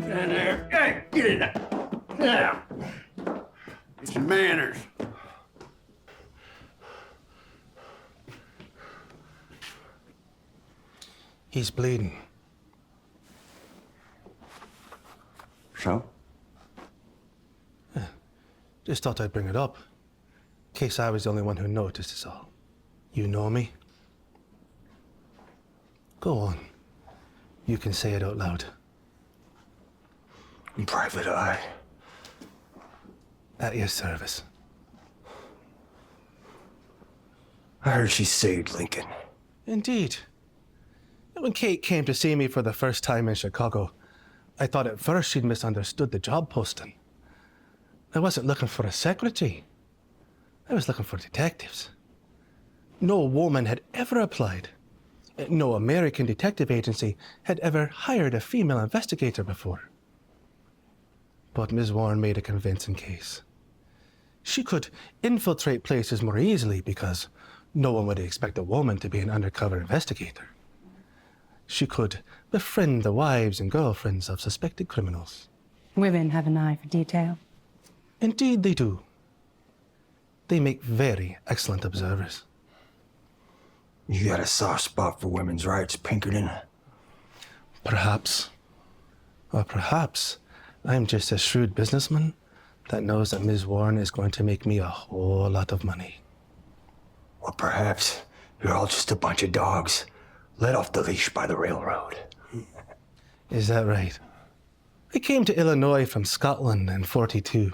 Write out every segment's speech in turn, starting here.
In there. Hey, get in there. Now. Get some manners. He's bleeding. So? Just thought I'd bring it up. In case I was the only one who noticed is all. You know me? Go on. You can say it out loud. In private eye. At your service. I heard she saved Lincoln. Indeed. When Kate came to see me for the first time in Chicago, I thought at first she'd misunderstood the job posting. I wasn't looking for a secretary. I was looking for detectives. No woman had ever applied. No American detective agency had ever hired a female investigator before. But Ms. Warren made a convincing case. She could infiltrate places more easily because no one would expect a woman to be an undercover investigator. She could befriend the wives and girlfriends of suspected criminals. Women have an eye for detail. Indeed they do. They make very excellent observers. You got a soft spot for women's rights, Pinkerton. Perhaps. Or perhaps I'm just a shrewd businessman that knows that Ms. Warren is going to make me a whole lot of money. Or perhaps you're all just a bunch of dogs let off the leash by the railroad. Is that right? I came to Illinois from Scotland in '42.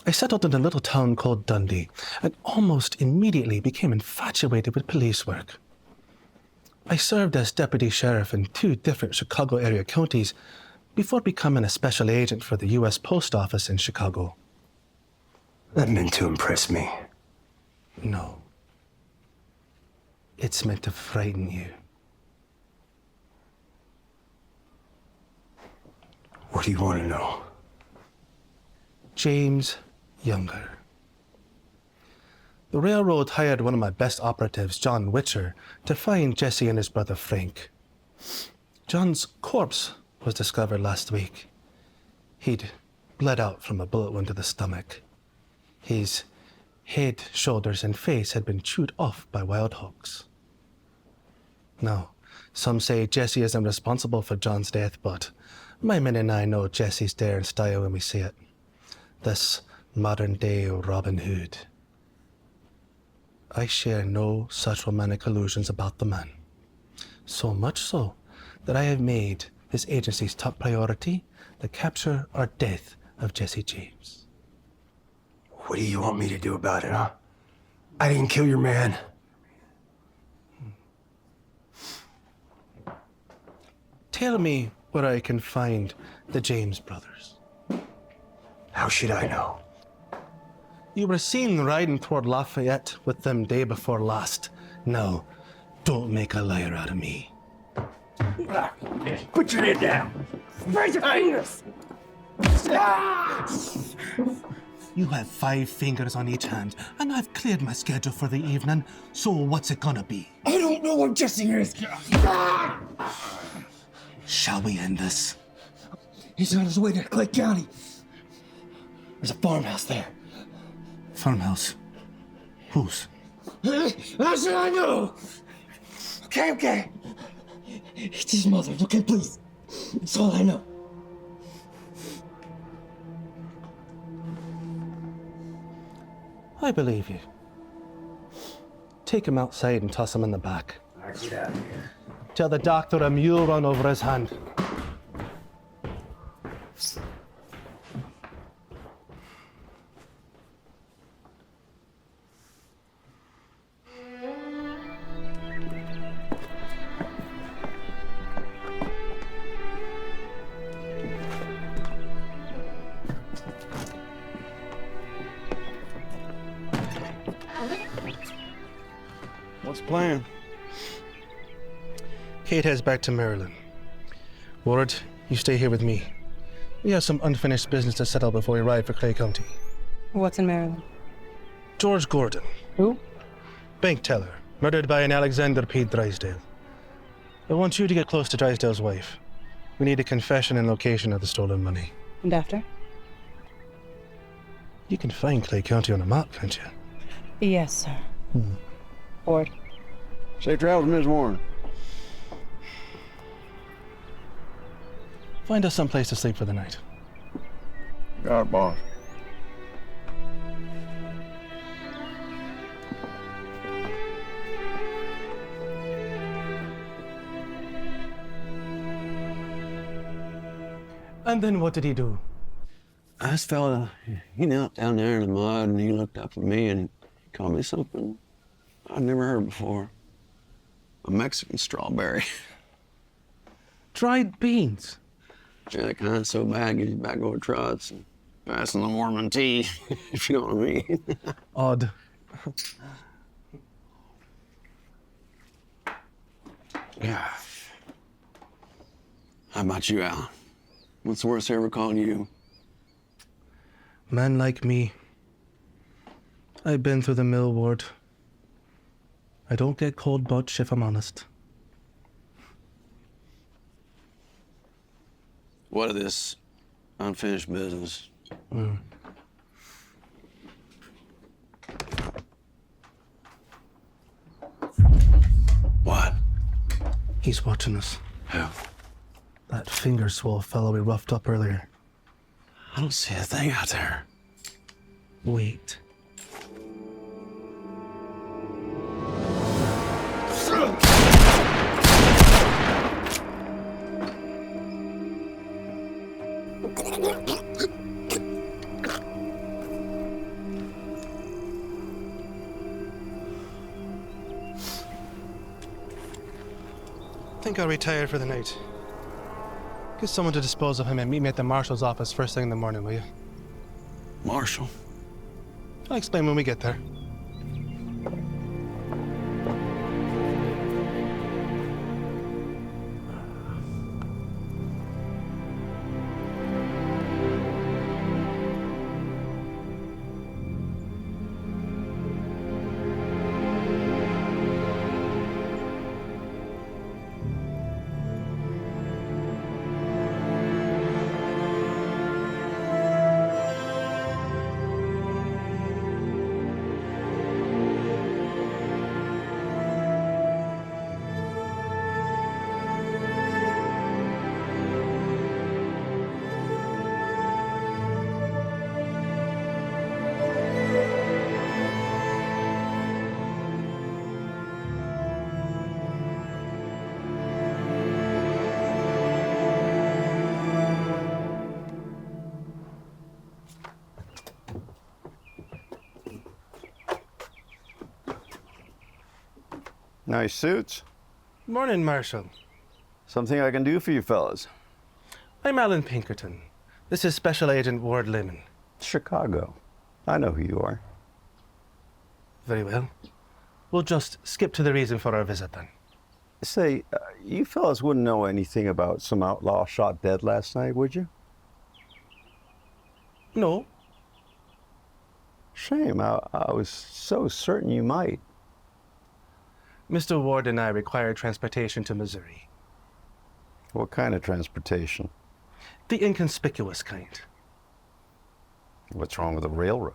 I settled in a little town called Dundee and almost immediately became infatuated with police work. I served as deputy sheriff in 2 different Chicago area counties before becoming a special agent for the U.S. Post Office in Chicago. That meant to impress me. No. It's meant to frighten you. What do you want to know? James Younger. The railroad hired one of my best operatives, John Witcher, to find Jesse and his brother Frank. John's corpse was discovered last week. He'd bled out from a bullet wound to the stomach. His head, shoulders, and face had been chewed off by wild hogs. Now, some say Jesse isn't responsible for John's death, but my men and I know Jesse's dare and style when we see it. This modern-day Robin Hood. I share no such romantic illusions about the man. So much so that I have made this agency's top priority the capture or death of Jesse James. What do you want me to do about it, huh? I didn't kill your man. Tell me where I can find the James brothers. How should I know? You were seen riding toward Lafayette with them day before last. Now, don't make a liar out of me. Put your head down. Raise your fingers! You have 5 fingers on each hand, and I've cleared my schedule for the evening, so what's it gonna be? I don't know what Jesse is. Shall we end this? He's on his way to Clay County. There's a farmhouse there. Farmhouse? Whose? How should I know? Okay. It's his mother's, okay, please. That's all I know. I believe you. Take him outside and toss him in the back. Get out of here. Tell the doctor a mule run over his hand. What's the plan? Kate heads back to Maryland. Ward, you stay here with me. We have some unfinished business to settle before we ride for Clay County. What's in Maryland? George Gordon, Who? bank teller, murdered by an Alexander P. Drysdale. I want you to get close to Drysdale's wife. We need a confession and location of the stolen money. And after? You can find Clay County on a map, can't you? Yes, sir. Ward. Safe travels, Ms. Warren. Find us some place to sleep for the night. Got it, boss. And then what did he do? This fella, he knelt down there in the mud and he looked up at me and called me something I'd never heard before. A Mexican strawberry. Dried beans. Yeah, that kind so bad gives you back over trots and passing the Mormon tea, if you know what I mean. Odd. Yeah. How about you, Alan? What's the worst they ever called you? Man like me. I've been through the mill, Ward. I don't get cold much, if I'm honest. What of this unfinished business? What? He's watching us. Who? That finger swole fellow we roughed up earlier. I don't see a thing out there. Wait. I think I'll retire for the night. Get someone to dispose of him and meet me at the marshal's office first thing in the morning, will you? Marshall? I'll explain when we get there. Nice suits. Morning, Marshal. Something I can do for you fellas. I'm Alan Pinkerton. This is Special Agent Ward Lemon. Chicago. I know who you are. Very well. We'll just skip to the reason for our visit then. Say, You fellas wouldn't know anything about some outlaw shot dead last night, would you? No. Shame. I was so certain you might. Mr. Ward and I require transportation to Missouri. What kind of transportation? The inconspicuous kind. What's wrong with the railroad?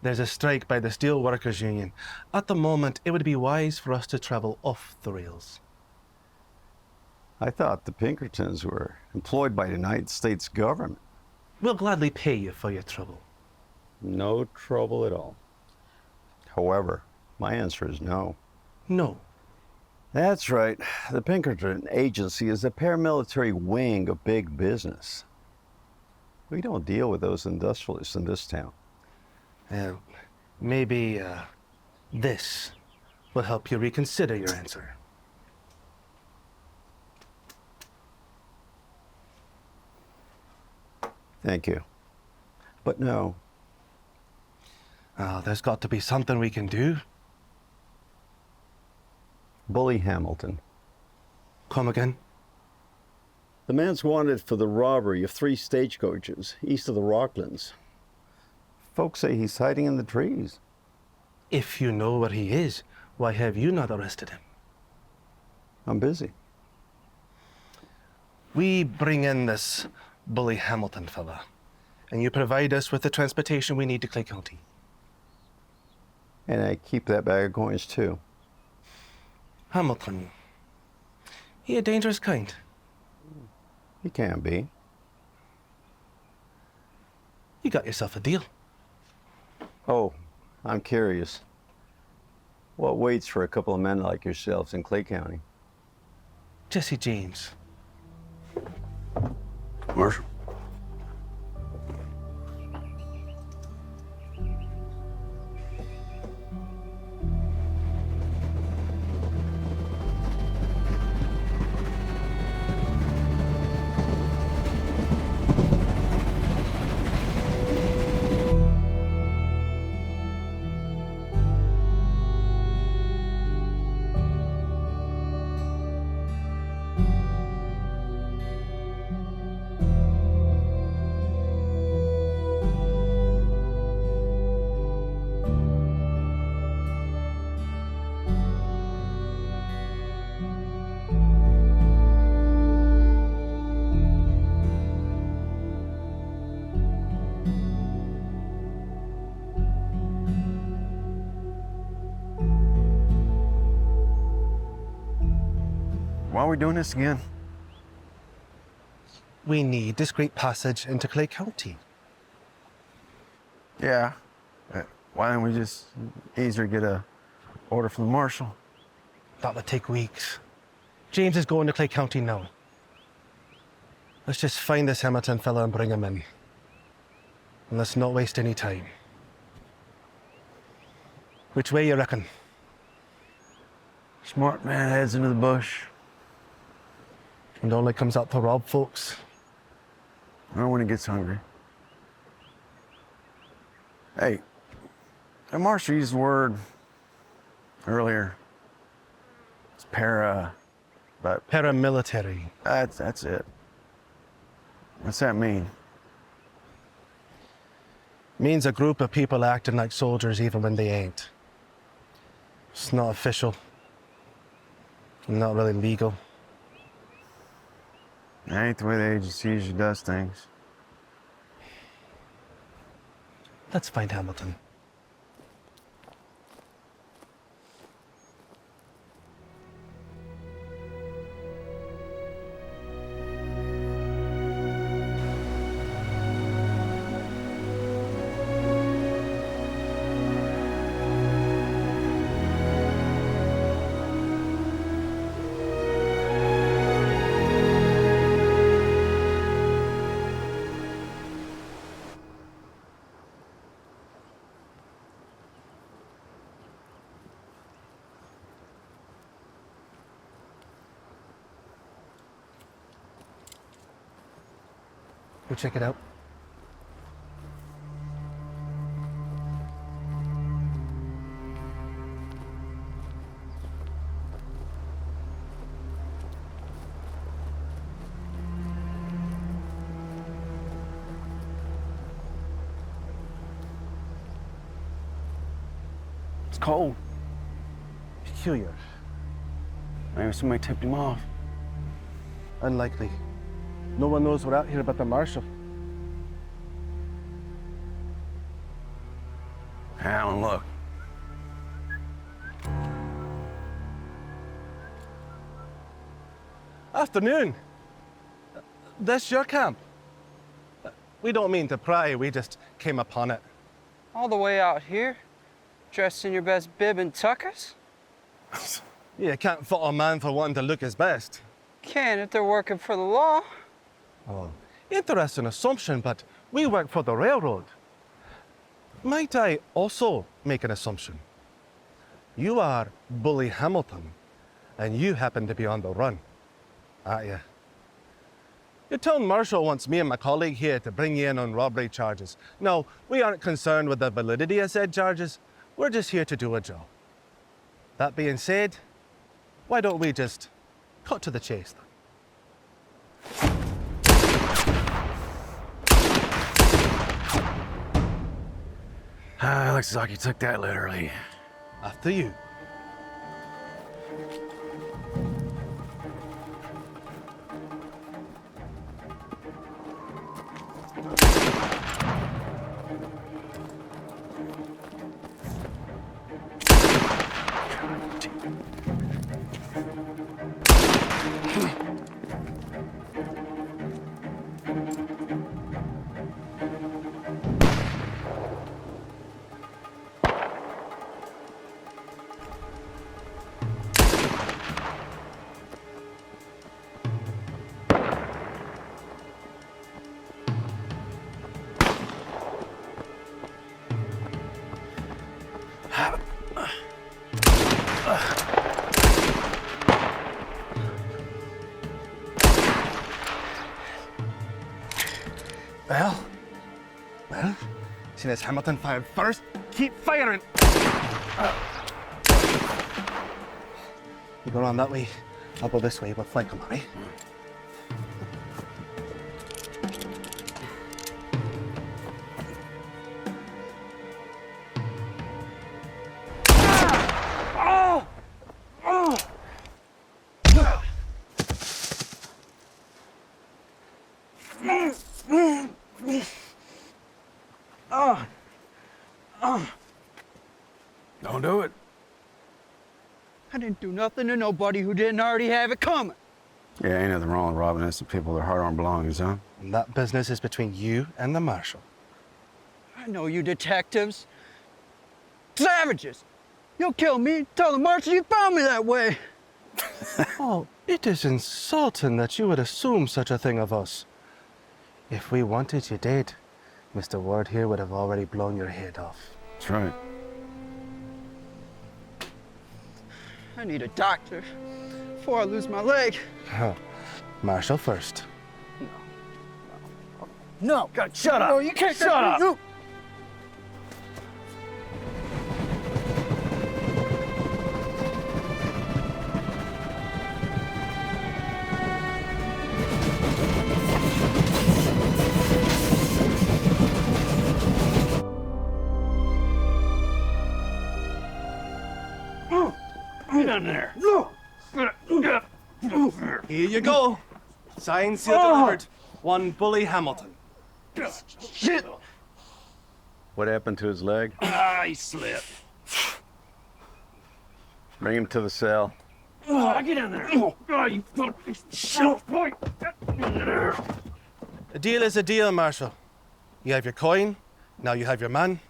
There's a strike by the Steel Workers Union. At the moment, it would be wise for us to travel off the rails. I thought the Pinkertons were employed by the United States government. We'll gladly pay you for your trouble. No trouble at all. However, my answer is no. No. That's right. The Pinkerton Agency is a paramilitary wing of big business. We don't deal with those industrialists in this town. Maybe this will help you reconsider your answer. Thank you. But no. There's got to be something we can do. Bully Hamilton. Come again? The man's wanted for the robbery of 3 stagecoaches east of the Rocklands. Folks say he's hiding in the trees. If you know where he is, why have you not arrested him? I'm busy. We bring in this Bully Hamilton fella, and you provide us with the transportation we need to Clay County. And I keep that bag of coins too. Hamilton. He a dangerous kind. He can be. You got yourself a deal. Oh, I'm curious. What waits for a couple of men like yourselves in Clay County? Jesse James. Marshal. Why are we doing this again? We need discreet passage into Clay County. Yeah. Why don't we just easier get a order from the marshal? That would take weeks. James is going to Clay County now. Let's just find this Hamilton fella and bring him in. And let's not waste any time. Which way you reckon? Smart man heads into the bush. And only comes out to rob folks. Or when he gets hungry. Hey, the marshal used the word earlier. It's but Paramilitary. that's it. What's that mean? Means a group of people acting like soldiers even when they ain't. It's not official. Not really legal. That ain't the way the agency usually does things. Let's find Hamilton. Go check it out. cold. Peculiar. Maybe somebody tipped him off. Unlikely. No one knows we're out here but the marshal. Alan, look. Afternoon. This your camp? We don't mean to pry, we just came upon it. All the way out here? Dressed in your best bib and tuckers? You can't fault a man for wanting to look his best. Can if they're working for the law. Oh, interesting assumption, but we work for the railroad. Might I also make an assumption? You are Bully Hamilton, and you happen to be on the run, aren't you? Your town marshal wants me and my colleague here to bring you in on robbery charges. No, we aren't concerned with the validity of said charges. We're just here to do a job. That being said, why don't we just cut to the chase then? Looks like you took that literally. After you. Well, seeing as Hamilton fired first, keep firing. You go around that way, I'll go this way, we'll flank him, all right? Don't do it. I didn't do nothing to nobody who didn't already have it coming. Yeah, ain't nothing wrong with robbing innocent people with their hard-earned belongings, huh? And that business is between you and the marshal. I know you detectives. Savages! You'll kill me, tell the marshal you found me that way. Oh, it is insulting that you would assume such a thing of us. If we wanted you dead, Mr. Ward here would have already blown your head off. That's right. I need a doctor before I lose my leg. Huh. Marshal first. No, God, shut up! no, you can't. Shut up! You. Get in there! Here you go. Signed, sealed, delivered. One Bully Hamilton. Shit! What happened to his leg? He slipped. Bring him to the cell. Get in there! Oh, you fucking shit! Boy! Get in there! A deal is a deal, Marshal. You have your coin, now you have your man.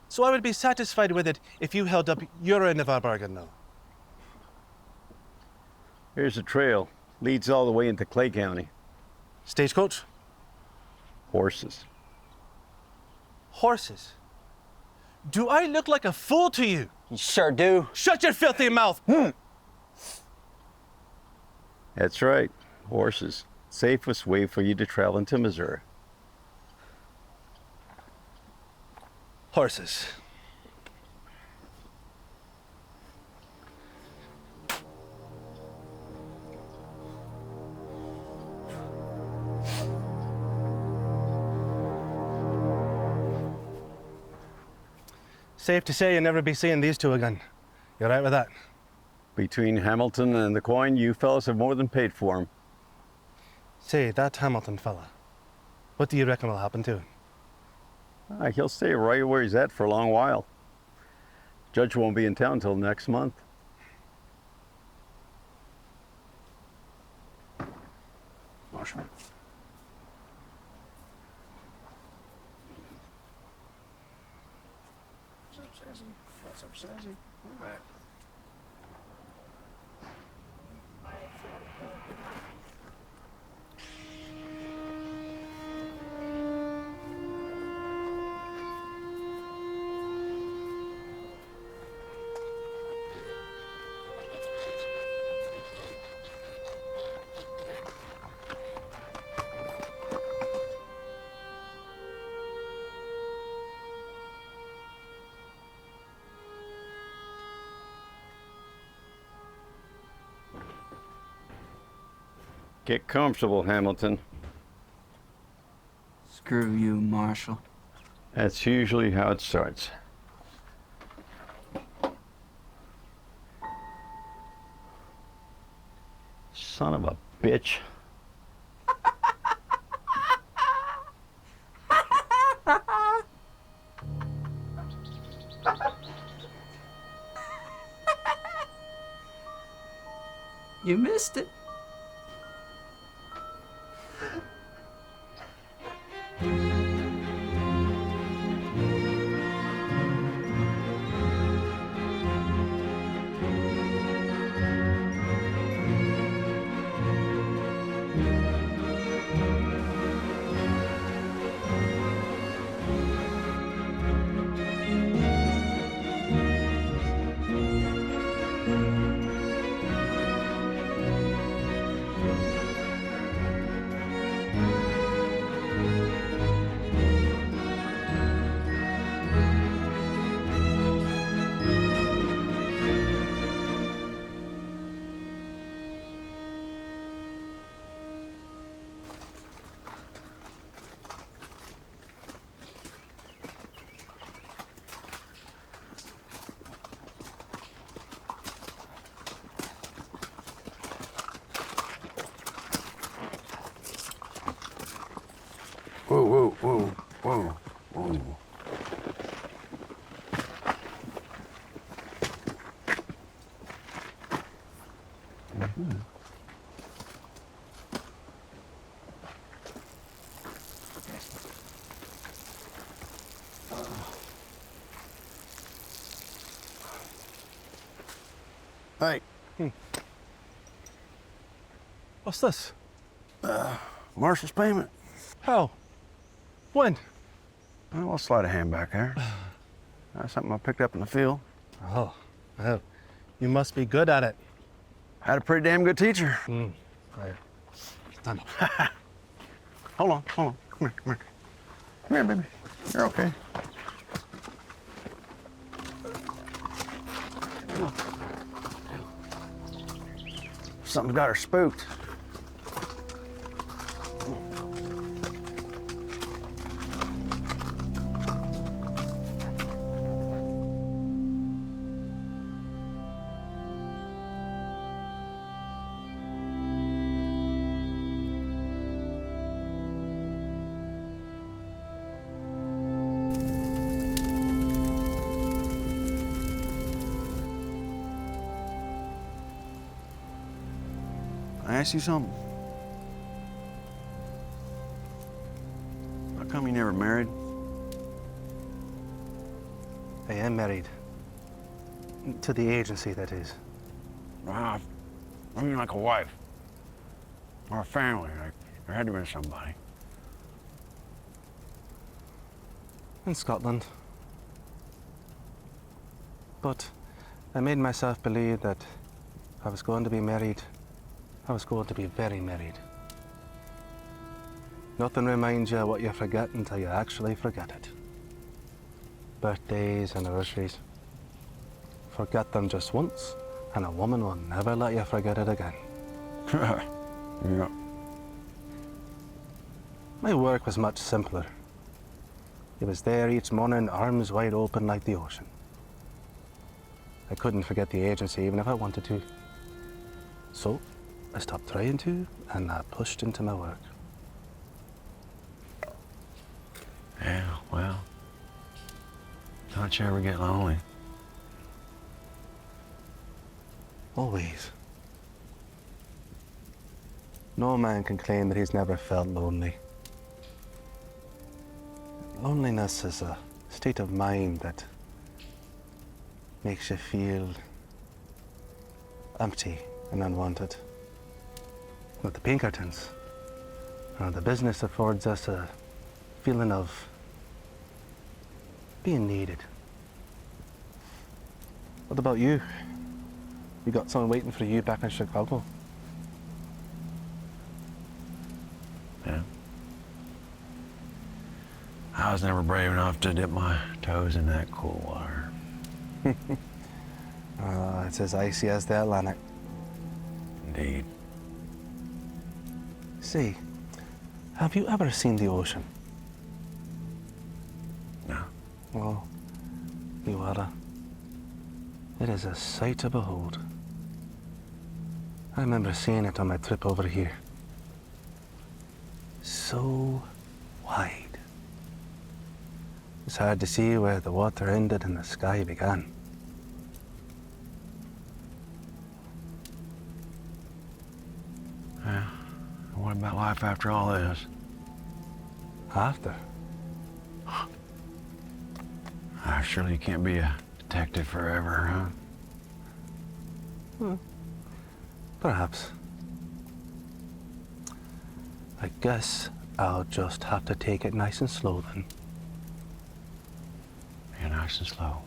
So I would be satisfied with it if you held up your end of our bargain now. Here's the trail. Leads all the way into Clay County. Stagecoach? Horses. Horses. Do I look like a fool to you? You sure do. Shut your filthy mouth! That's right. Horses. Safest way for you to travel into Missouri. Horses. Safe to say you'll never be seeing these two again. You all right with that? Between Hamilton and the coin, you fellas have more than paid for him. Say, that Hamilton fella, what do you reckon will happen to him? He'll stay right where he's at for a long while. Judge won't be in town till next month. Marshal. What's up, Sassy? We're back. Get comfortable, Hamilton. Screw you, Marshal. That's usually how it starts. Son of a bitch. You missed it. Whoa, whoa, whoa, whoa, whoa. Hey, What's this? Marshal's payment. How? When? Well, I'll slide a hand back there. That's something I picked up in the field. Oh, well, you must be good at it. Had a pretty damn good teacher. Right. Stand up. Hold on. Come here, come here. Come here, baby. You're okay. Something's got her spooked. I ask you something. How come you never married? I am married. To the agency, that is. I mean like a wife. Or a family. Like, there had to be somebody. In Scotland. But I made myself believe that if I was going to be married, I was going to be very married. Nothing reminds you of what you forget until you actually forget it. Birthdays, anniversaries. Forget them just once, and a woman will never let you forget it again. Yeah. My work was much simpler. He was there each morning, arms wide open like the ocean. I couldn't forget the agency even if I wanted to. So I stopped trying to, and I pushed into my work. Yeah, well, don't you ever get lonely? Always. No man can claim that he's never felt lonely. Loneliness is a state of mind that makes you feel empty and unwanted. With the Pinkertons, the business affords us a feeling of being needed. What about you? You got someone waiting for you back in Chicago? Yeah. I was never brave enough to dip my toes in that cool water. It's as icy as the Atlantic. Indeed. Say, have you ever seen the ocean? No. Well, you oughta. It is a sight to behold. I remember seeing it on my trip over here. So wide. It's hard to see where the water ended and the sky began. Yeah. What about life after all this? After? Surely you can't be a detective forever, huh? Perhaps. I guess I'll just have to take it nice and slow then. Yeah, nice and slow.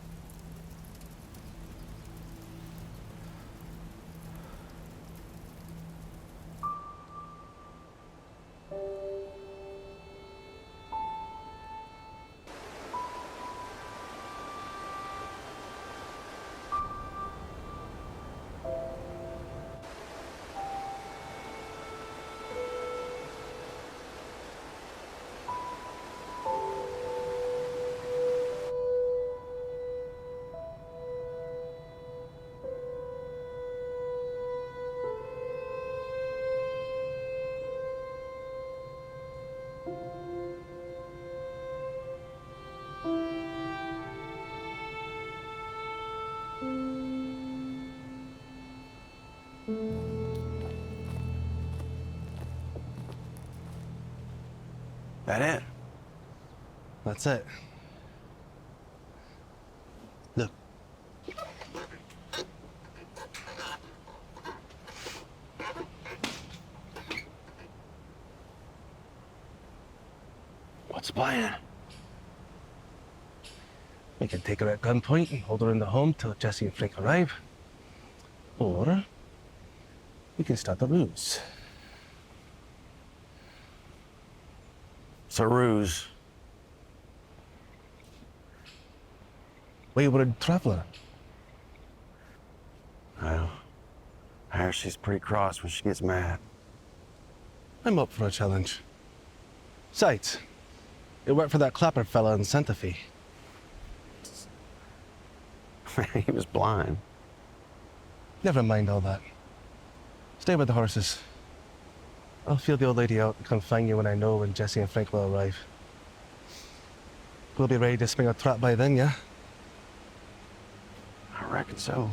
That it? That's it. Look. What's the plan? We can take her at gunpoint and hold her in the home till Jesse and Frank arrive. Or we can start the ruse. It's a ruse. Wayward traveler. Well, I hear she's pretty cross when she gets mad. I'm up for a challenge. Besides, it worked for that Clapper fella in Santa Fe. He was blind. Never mind all that. Stay with the horses. I'll feel the old lady out and come find you when I know when Jesse and Frank will arrive. We'll be ready to spring a trap by then, yeah? I reckon so.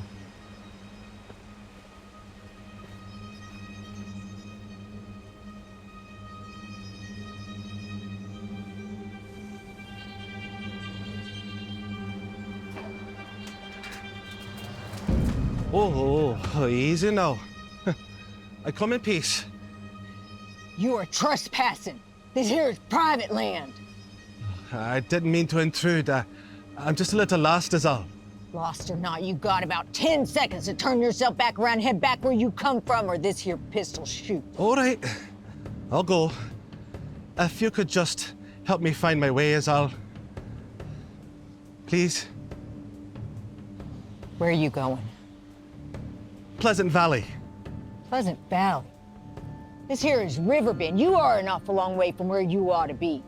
Oh, easy now. I come in peace. You are trespassing. This here is private land. I didn't mean to intrude. I'm just a little lost is all. Lost or not, you got about 10 seconds to turn yourself back around and head back where you come from, or this here pistol shoot. All right, I'll go. If you could just help me find my way is all. Please. Where are you going? Pleasant Valley. Pleasant Valley. This here is Riverbend. You are an awful long way from where you ought to be.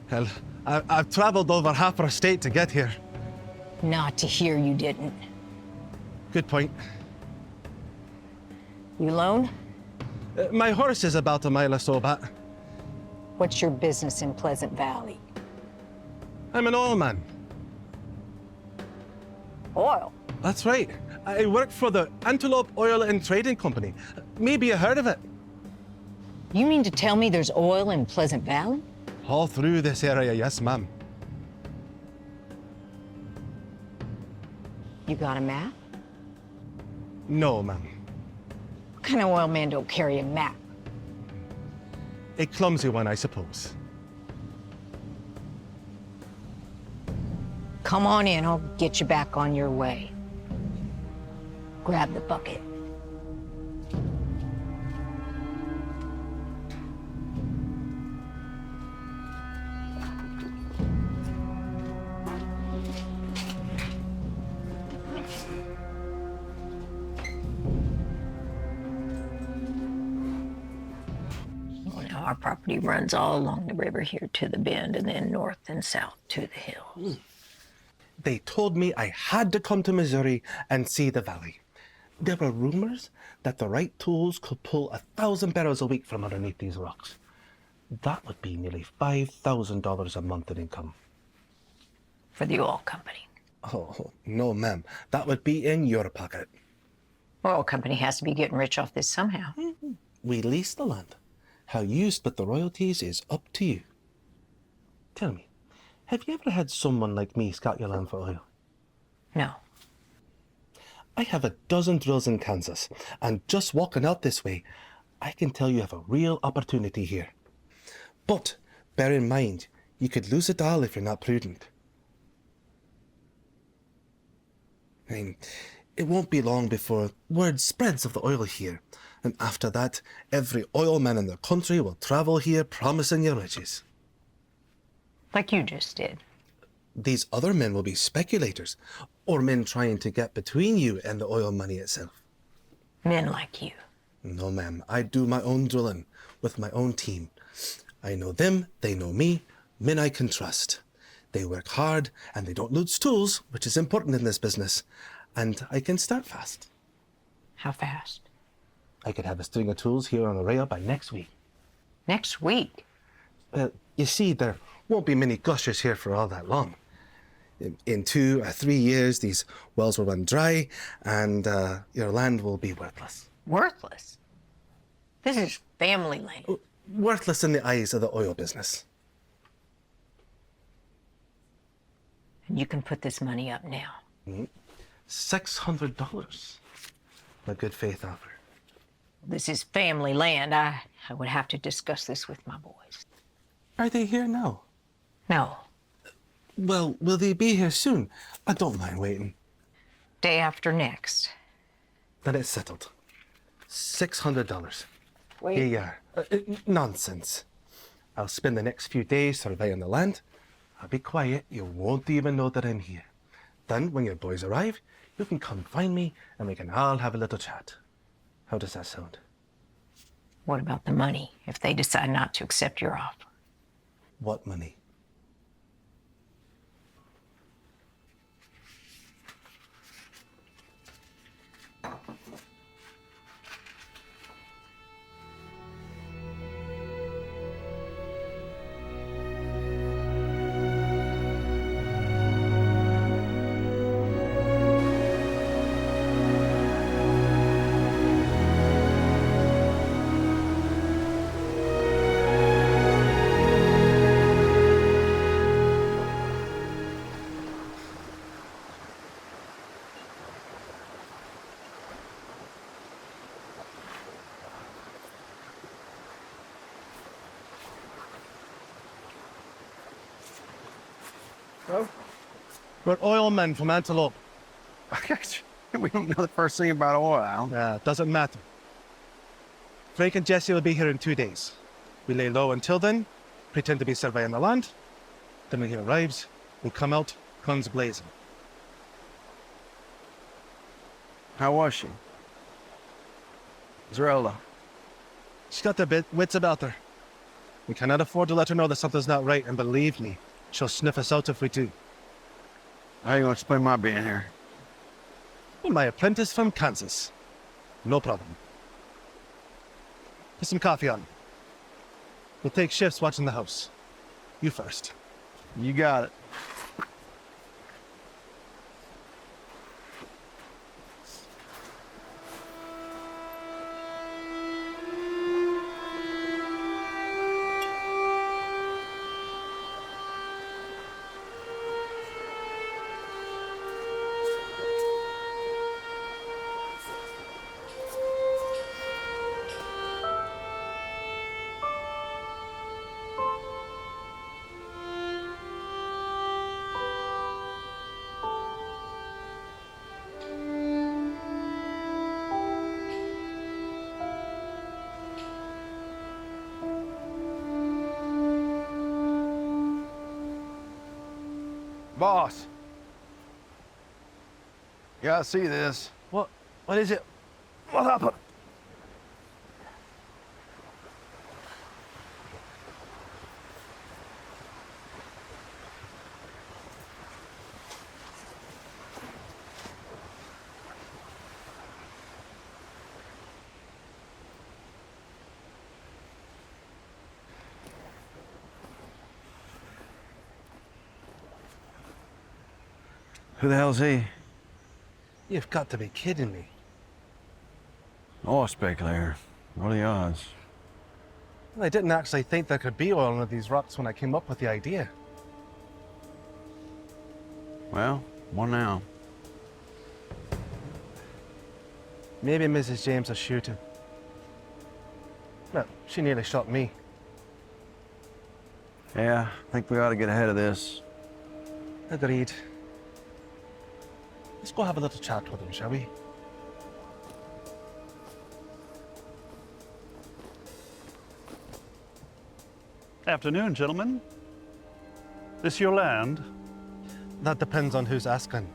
Hell, I've traveled over half our state to get here. Not to hear you didn't. Good point. You alone? My horse is about a mile or so back. What's your business in Pleasant Valley? I'm an oil man. Oil. That's right. I work for the Antelope Oil and Trading Company. Maybe you heard of it. You mean to tell me there's oil in Pleasant Valley? All through this area, yes, ma'am. You got a map? No, ma'am. What kind of oil man don't carry a map? A clumsy one, I suppose. Come on in, I'll get you back on your way. Grab the bucket. Our property runs all along the river here to the bend and then north and south to the hills. They told me I had to come to Missouri and see the valley. There were rumors that the right tools could pull 1,000 barrels a week from underneath these rocks. That would be nearly $5,000 a month in income. For the oil company. Oh, no, ma'am. That would be in your pocket. Oil company has to be getting rich off this somehow. We lease the land. How you split the royalties is up to you. Tell me, have you ever had someone like me scout your land for oil? No. I have a dozen drills in Kansas, and just walking out this way, I can tell you have a real opportunity here. But bear in mind, you could lose it all if you're not prudent. I mean, it won't be long before word spreads of the oil here. And after that, every oil man in the country will travel here promising you riches. Like you just did. These other men will be speculators, or men trying to get between you and the oil money itself. Men like you. No, ma'am. I do my own drilling with my own team. I know them, they know me, men I can trust. They work hard, and they don't lose tools, which is important in this business. And I can start fast. How fast? I could have a string of tools here on the rail by next week. Next week? Well, you see, there won't be many gushers here for all that long. In 2 or 3 years, these wells will run dry, and your land will be worthless. Worthless? This is family land. Worthless in the eyes of the oil business. And you can put this money up now. $600. A good faith offer. This is family land. I would have to discuss this with my boys. Are they here now? No. Well, will they be here soon? I don't mind waiting. Day after next. Then it's settled. $600. Wait. Here you are. Nonsense. I'll spend the next few days surveying the land. I'll be quiet. You won't even know that I'm here. Then, when your boys arrive, you can come find me and we can all have a little chat. How does that sound? What about the money if they decide not to accept your offer? What money? We're oil men from Antelope. We don't know the first thing about oil. It doesn't matter. Frank and Jesse will be here in 2 days. We lay low until then, pretend to be surveying the land. Then when he arrives, we'll come out, guns blazing. How was she? Zerelda. She's got the wits about her. We cannot afford to let her know that something's not right, and believe me, She'll sniff us out if we do. How you gonna explain my being here? My apprentice from Kansas. No problem. Put some coffee on. We'll take shifts watching the house. You first. You got it. Boss. You gotta see this. What is it? What happened? Who the hell's he? You've got to be kidding me. Oh, a speculator. What are the odds? Well, I didn't actually think there could be oil under these rocks when I came up with the idea. Well, one now. Maybe Mrs. James will shoot him. Well, she nearly shot me. Yeah, I think we ought to get ahead of this. Agreed. Let's go have a little chat with him, shall we? Afternoon, gentlemen. This your land? That depends on who's asking.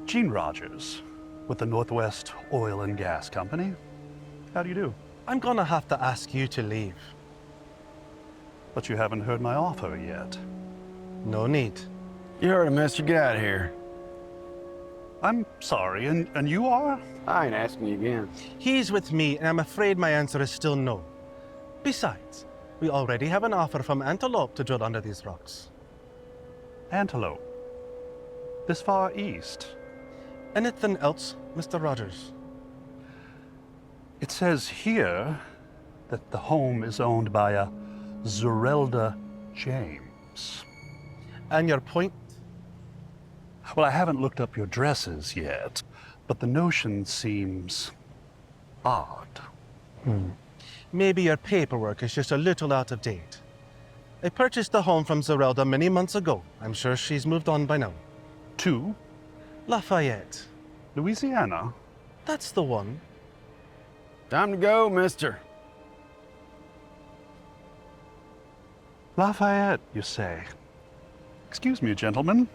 Gene Rogers, with the Northwest Oil and Gas Company. How do you do? I'm gonna have to ask you to leave. But you haven't heard my offer yet. No need. You heard him, mister. Get out of here. I'm sorry, and you are? I ain't asking you again. He's with me, and I'm afraid my answer is still no. Besides, we already have an offer from Antelope to drill under these rocks. Antelope. This far east. Anything else, Mr. Rogers? It says here that the home is owned by a Zerelda James. And your point? Well, I haven't looked up your dresses yet, but the notion seems odd. Maybe your paperwork is just a little out of date. I purchased the home from Zerelda many months ago. I'm sure she's moved on by now. To Lafayette. Louisiana? That's the one. Time to go, mister. Lafayette, you say? Excuse me, gentlemen.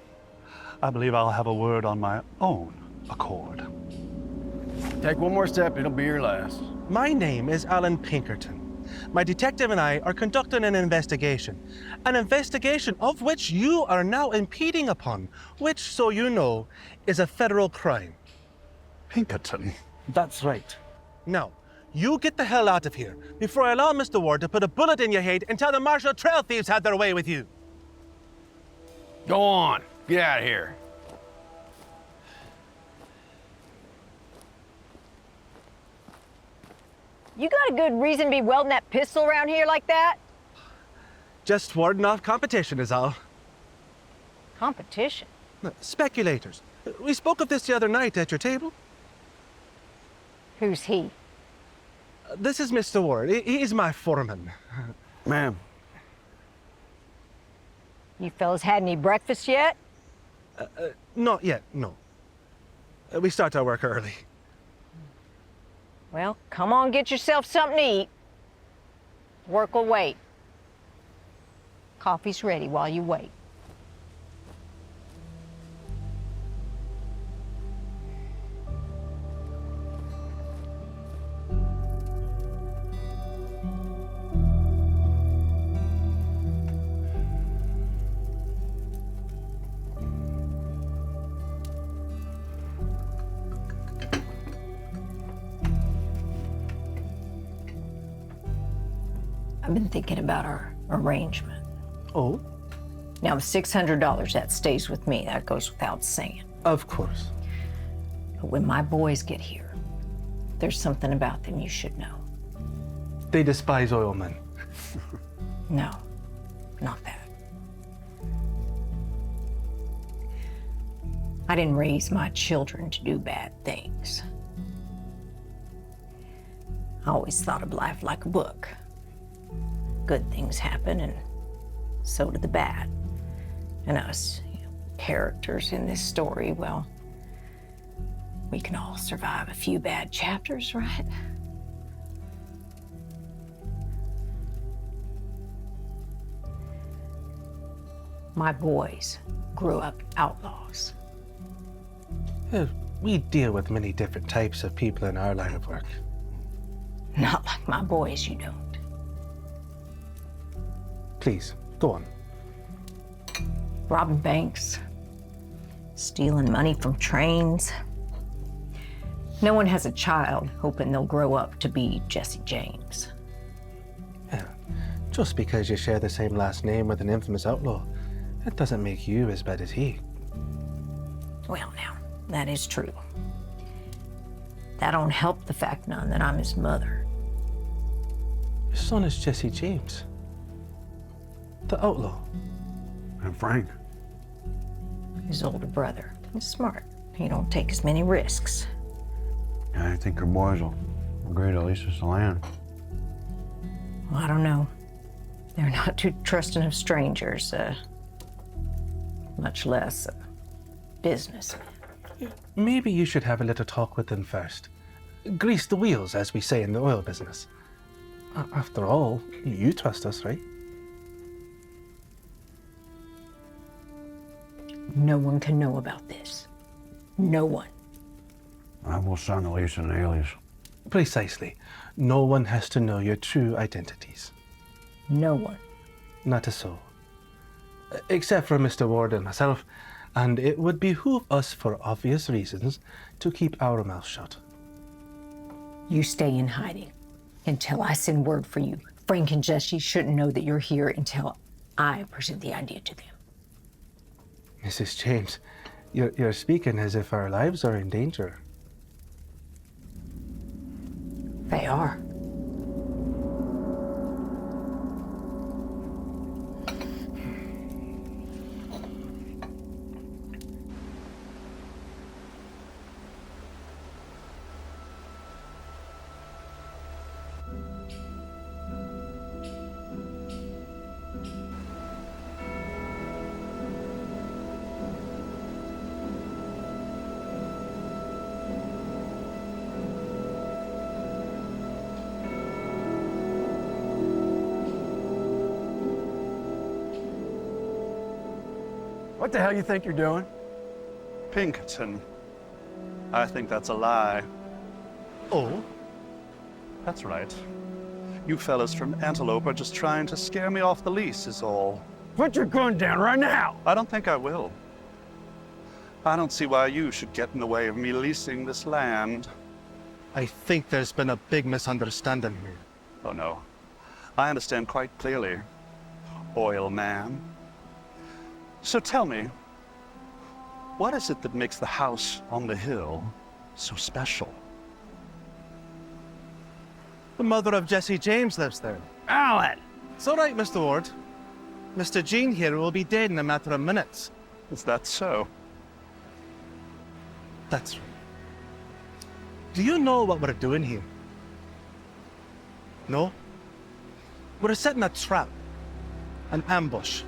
I believe I'll have a word on my own accord. Take one more step, it'll be your last. My name is Alan Pinkerton. My detective and I are conducting an investigation of which you are now impeding upon, which, so you know, is a federal crime. Pinkerton? That's right. Now, you get the hell out of here before I allow Mr. Ward to put a bullet in your head and tell the Marshall Trail thieves had their way with you. Go on. Get out of here. You got a good reason to be welding that pistol around here like that? Just warding off competition is all. Competition? Speculators. We spoke of this the other night at your table. Who's he? This is Mr. Ward. He's my foreman. Ma'am. You fellas had any breakfast yet? Not yet, no. We start our work early. Well, come on, get yourself something to eat. Work will wait. Coffee's ready while you wait. I've been thinking about our arrangement. Oh, Now, the $600, that stays with me. That goes without saying. of course. But when my boys get here, there's something about them you should know. They despise oil men. No, not that. I didn't raise my children to do bad things. I always thought of life like a book. Good things happen, and so do the bad. And us, characters in this story, well, we can all survive a few bad chapters, right? My boys grew up outlaws. We deal with many different types of people in our line of work. Not like my boys, you don't. Please, go on. Robbing banks, stealing money from trains. No one has a child hoping they'll grow up to be Jesse James. Yeah. Just because you share the same last name with an infamous outlaw, that doesn't make you as bad as he. Well, now, that is true. That don't help the fact none that I'm his mother. Your son is Jesse James, the outlaw. And Frank. His older brother. He's smart. He don't take as many risks. I think your boys will agree to lease us the land. Well, I don't know. They're not too trusting of strangers, much less business. Maybe you should have a little talk with them first. Grease the wheels, as we say in the oil business. After all, you trust us, right? No one can know about this. No one. I will sign the lease in an alias. Precisely. No one has to know your true identities. No one. Not a soul. Except for Mr. Ward and myself, and it would behoove us, for obvious reasons, to keep our mouths shut. You stay in hiding until I send word for you. Frank and Jesse shouldn't know that you're here until I present the idea to them. Mrs. James, you're speaking as if our lives are in danger. They are. What the hell you think you're doing? Pinkerton. I think that's a lie. Oh? That's right. You fellas from Antelope are just trying to scare me off the lease is all. Put your gun down right now! I don't think I will. I don't see why you should get in the way of me leasing this land. I think there's been a big misunderstanding here. Oh no. I understand quite clearly. Oil man. So tell me, what is it that makes the house on the hill so special? The mother of Jesse James lives there. Alan! It's all right, Mr. Ward. Mr. Jean here will be dead in a matter of minutes. Is that so? That's right. Do you know what we're doing here? No? We're setting a trap. An ambush.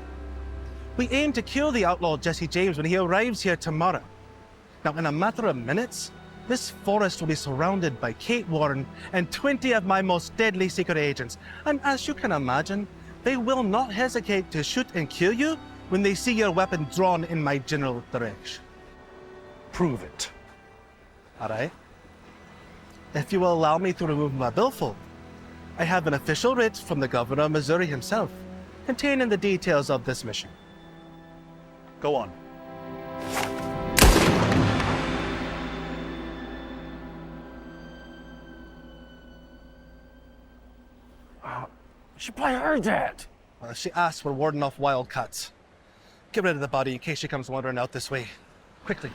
We aim to kill the outlaw Jesse James when he arrives here tomorrow. Now, in a matter of minutes, this forest will be surrounded by Kate Warren and 20 of my most deadly secret agents. And as you can imagine, they will not hesitate to shoot and kill you when they see your weapon drawn in my general direction. Prove it. All right? If you will allow me to remove my billfold, I have an official writ from the governor of Missouri himself, containing the details of this mission. Go on. She probably heard that. Well, she asked we're warding off wildcats. Get rid of the body in case she comes wandering out this way. Quickly.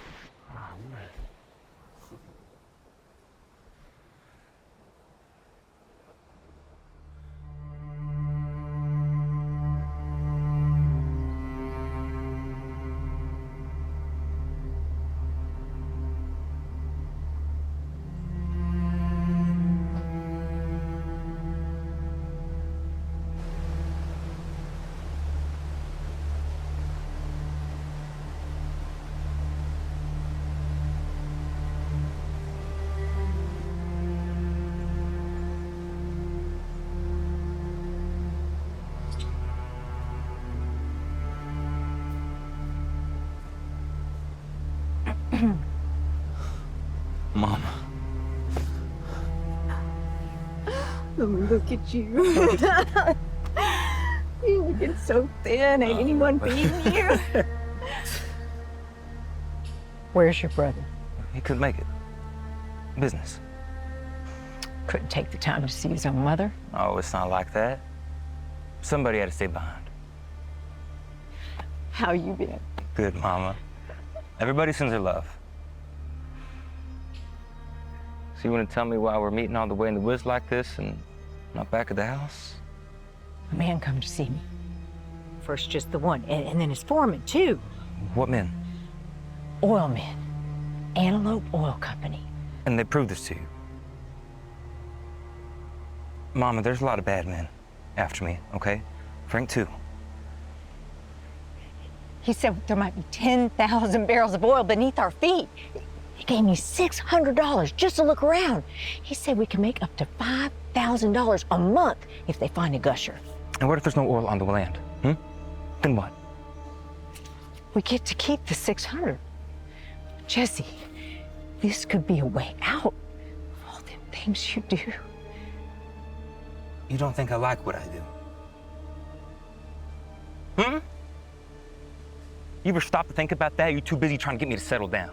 Mom. Oh, look at you. You're looking so thin. Ain't anyone feeding you? Where's your brother? He couldn't make it. Business. Couldn't take the time to see his own mother? Oh, it's not like that. Somebody had to stay behind. How you been? Good, Mama. Everybody sends their love. So you want to tell me why we're meeting all the way in the woods like this and not back at the house? A man come to see me. First just the one, and then his foreman, too. What men? Oil men. Antelope Oil Company. And they proved this to you? Mama, there's a lot of bad men after me, okay? Frank, too. He said there might be 10,000 barrels of oil beneath our feet. He gave me $600 just to look around. He said we can make up to $5,000 a month if they find a gusher. And what if there's no oil on the land? Then what? We get to keep the 600. Jesse, this could be a way out of all them things you do. You don't think I like what I do? You ever stop to think about that? You're too busy trying to get me to settle down.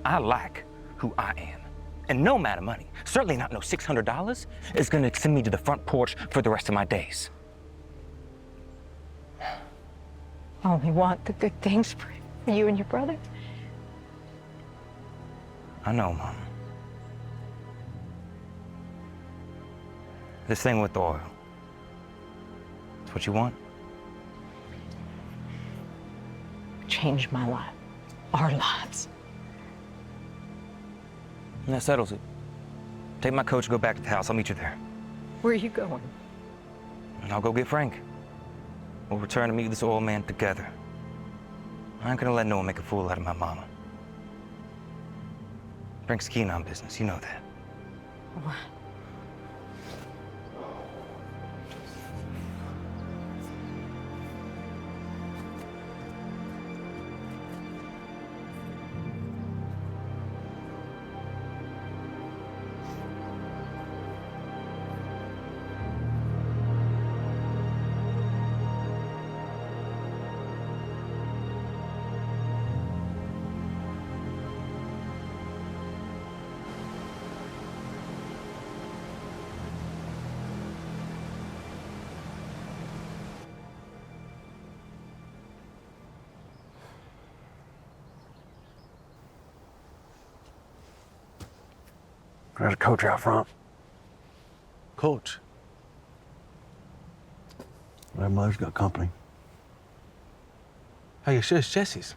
I like who I am. And no amount of money, certainly not no $600, is gonna send me to the front porch for the rest of my days. I only want the good things for you and your brother. I know, Mom. This thing with the oil. It's what you want? Changed my life. Our lives. And that settles it. Take my coach and go back to the house. I'll meet you there. Where are you going? And I'll go get Frank. We'll return to meet this oil man together. I ain't gonna let no one make a fool out of my mama. Frank's keen on business, you know that. What? There's a coach out front. Coach? Their mother's got company. Are you sure it's Jesse's?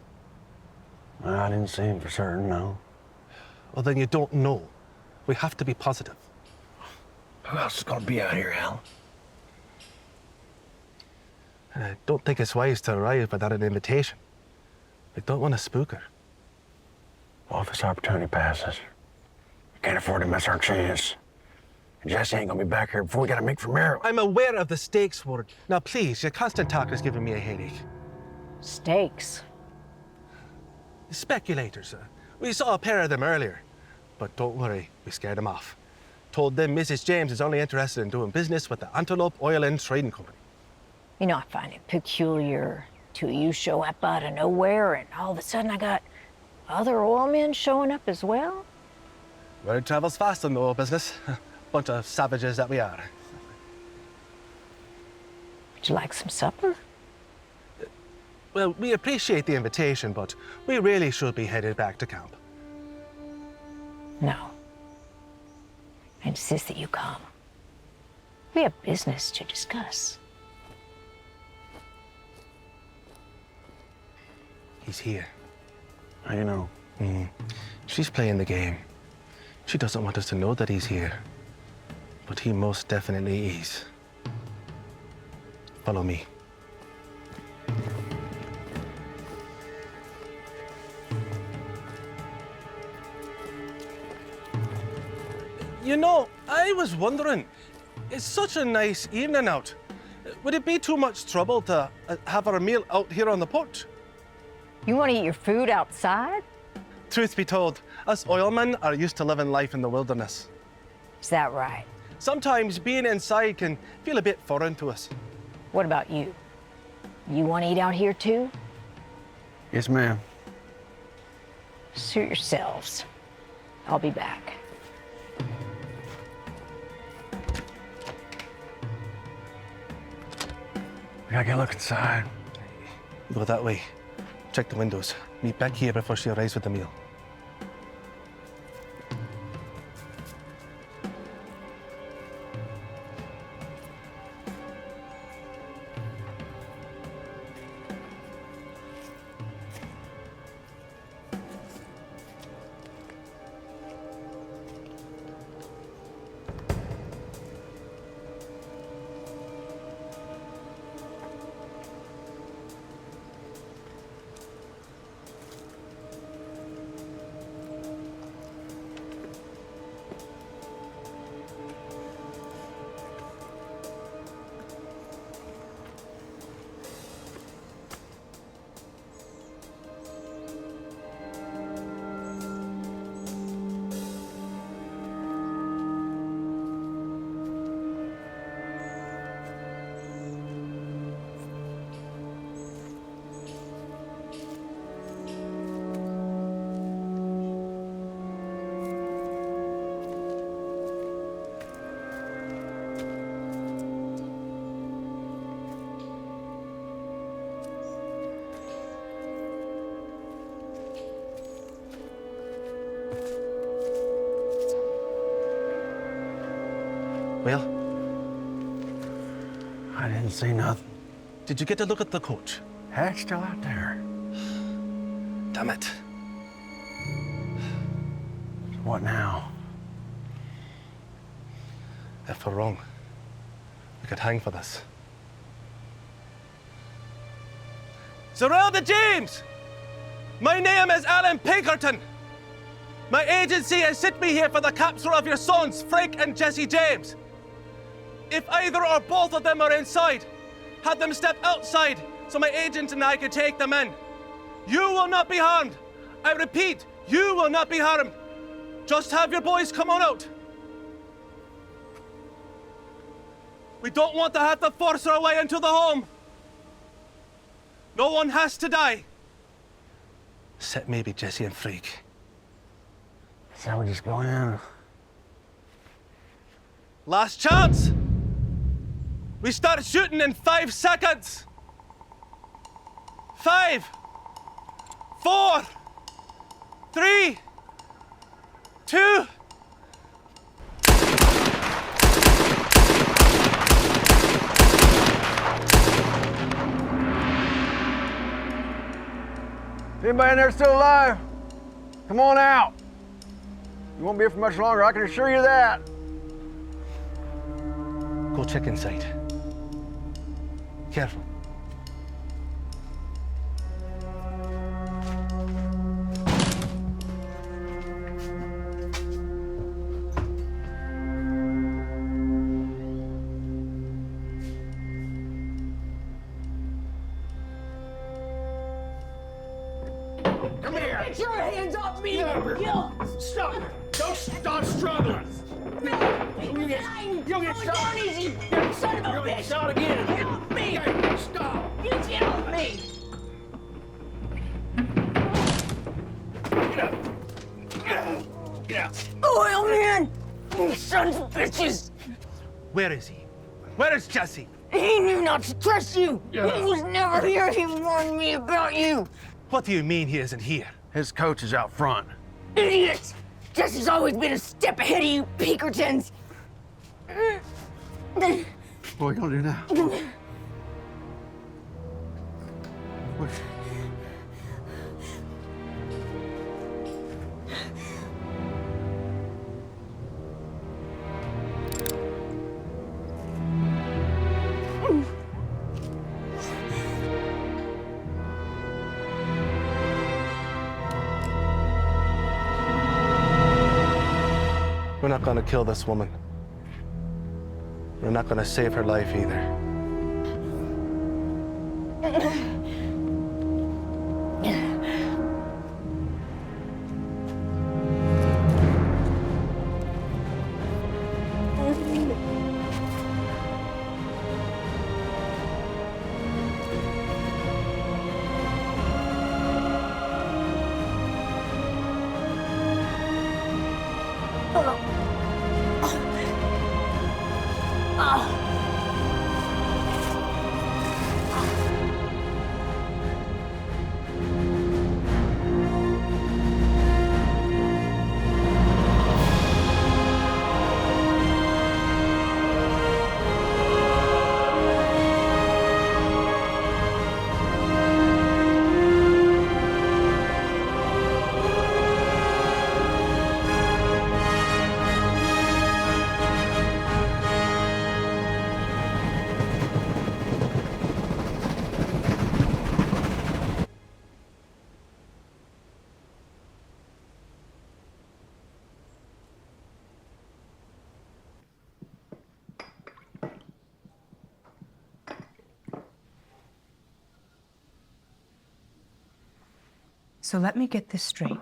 I didn't see him for certain, no. Well, then you don't know. We have to be positive. Who else is gonna be out here, Al? I don't think it's wise to arrive without an invitation. We don't want to spook her. Well, if this opportunity passes, we can't afford to miss our chance. And Jesse ain't gonna be back here before we gotta make for Maryland. I'm aware of the stakes, Ward. Now, please, your constant talk is giving me a headache. Stakes. Speculators. We saw a pair of them earlier. But don't worry, we scared them off. Told them Mrs. James is only interested in doing business with the Antelope Oil and Trading Company. You know, I find it peculiar till you show up out of nowhere and all of a sudden I got other oil men showing up as well. Word travels fast in the oil business. Bunch of savages that we are. Would you like some supper? Well, we appreciate the invitation, but we really should be headed back to camp. No. I insist that you come. We have business to discuss. He's here. How you know? She's playing the game. She doesn't want us to know that he's here. But he most definitely is. Follow me. You know, I was wondering, it's such a nice evening out. Would it be too much trouble to have our meal out here on the porch? You want to eat your food outside? Truth be told, us oilmen are used to living life in the wilderness. Is that right? Sometimes being inside can feel a bit foreign to us. What about you? You want to eat out here too? Yes, ma'am. Suit yourselves. I'll be back. We gotta get a look inside. Go that way. Check the windows. Meet back here before she arrives with the meal. Well, I didn't see nothing. did you get to look at the coach? Hat's still out there. Damn it. What now? If we're wrong, we could hang for this. Zerelda James! My name is Alan Pinkerton. My agency has sent me here for the capture of your sons, Frank and Jesse James. If either or both of them are inside, have them step outside so my agent and I can take them in. You will not be harmed. I repeat, you will not be harmed. Just have your boys come on out. We don't want to have to force our way into the home. No one has to die. Except maybe Jesse and Frank. So we just go in. Last chance. We start shooting in 5 seconds. 5, 4, 3, 2. Anybody in there still alive? Come on out. You won't be here for much longer, I can assure you that. Go check inside. Careful. Come here! Get your hands off me! Stop! Don't stop struggling! You'll get shot! Easy, son of a You'll get bitch! shot again! Help me! Hey, stop! You help me! Get up! Get out! Oil man! You sons of bitches! Where is he? Where is Jesse? He knew not to trust you. He was never here. He warned me about you. What do you mean he isn't here? His coach is out front. Idiots! Jesse's always been a step ahead of you, Pinkertons. What are we gonna do now? What? We're not gonna kill this woman. We're not gonna save her life either. So let me get this straight.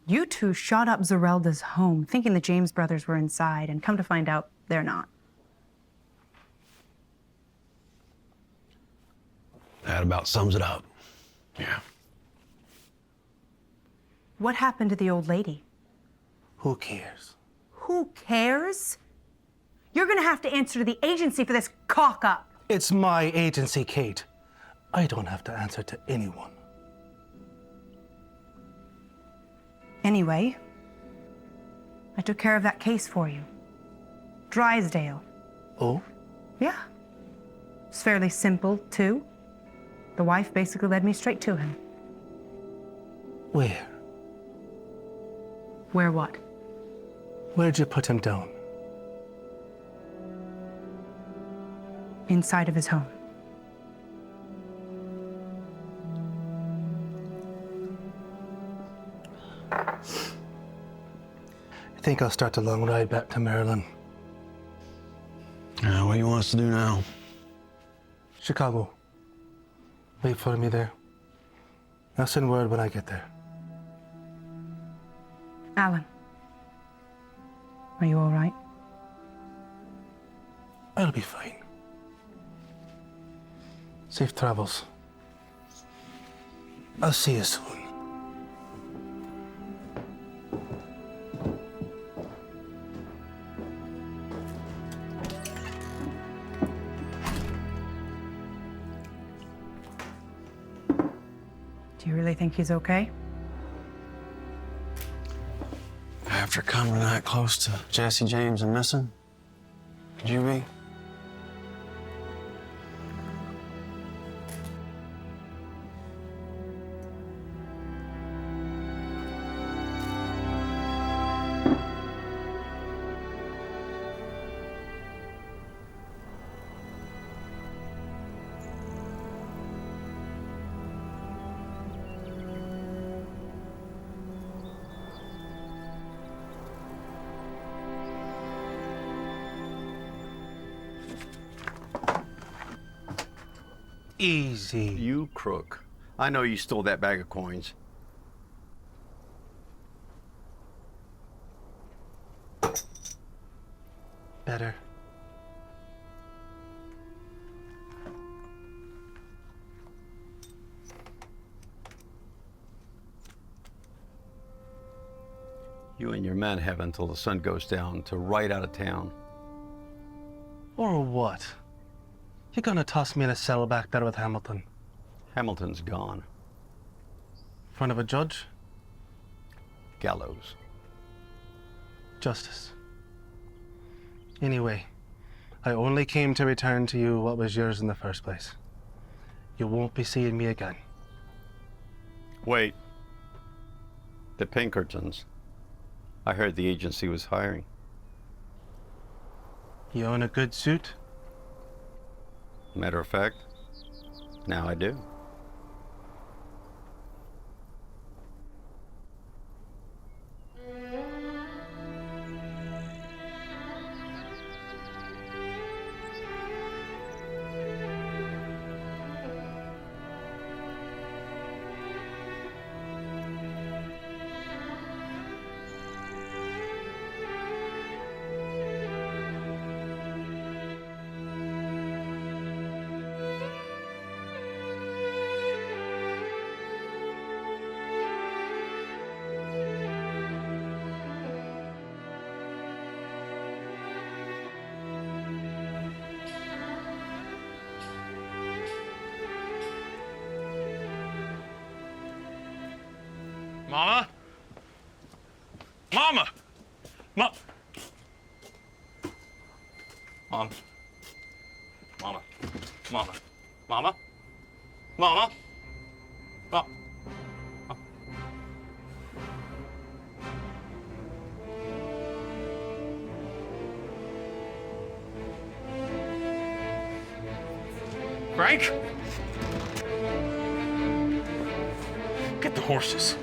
You two shot up Zerelda's home, thinking the James brothers were inside, and come to find out they're not. That about sums it up. Yeah. What happened to the old lady? Who cares? Who cares? You're gonna have to answer to the agency for this cock-up. It's my agency, Kate. I don't have to answer to anyone. Anyway, I took care of that case for you. Drysdale. Oh? Yeah. It's fairly simple, too. The wife basically led me straight to him. Where? Where what? Where'd you put him down? Inside of his home. I think I'll start the long ride back to Maryland. What do you want us to do now? Chicago. Wait for me there. I'll send word when I get there. Alan, are you all right? I'll be fine. Safe travels. I'll see you soon. Do you really think he's okay? After coming that close to Jesse James and missing, could you be? Easy. You crook. I know you stole that bag of coins. Better. You and your men have until the sun goes down to ride out of town. Or what? You gonna toss me in a cell back there with Hamilton? Hamilton's gone. In front of a judge? Gallows. Justice. Anyway, I only came to return to you what was yours in the first place. You won't be seeing me again. Wait. The Pinkertons. I heard the agency was hiring. You own a good suit? Matter of fact, now I do. Mama? Mama! Mom! Mom. Mama. Mama. Mama? Mama? Mom. Frank? Get the horses.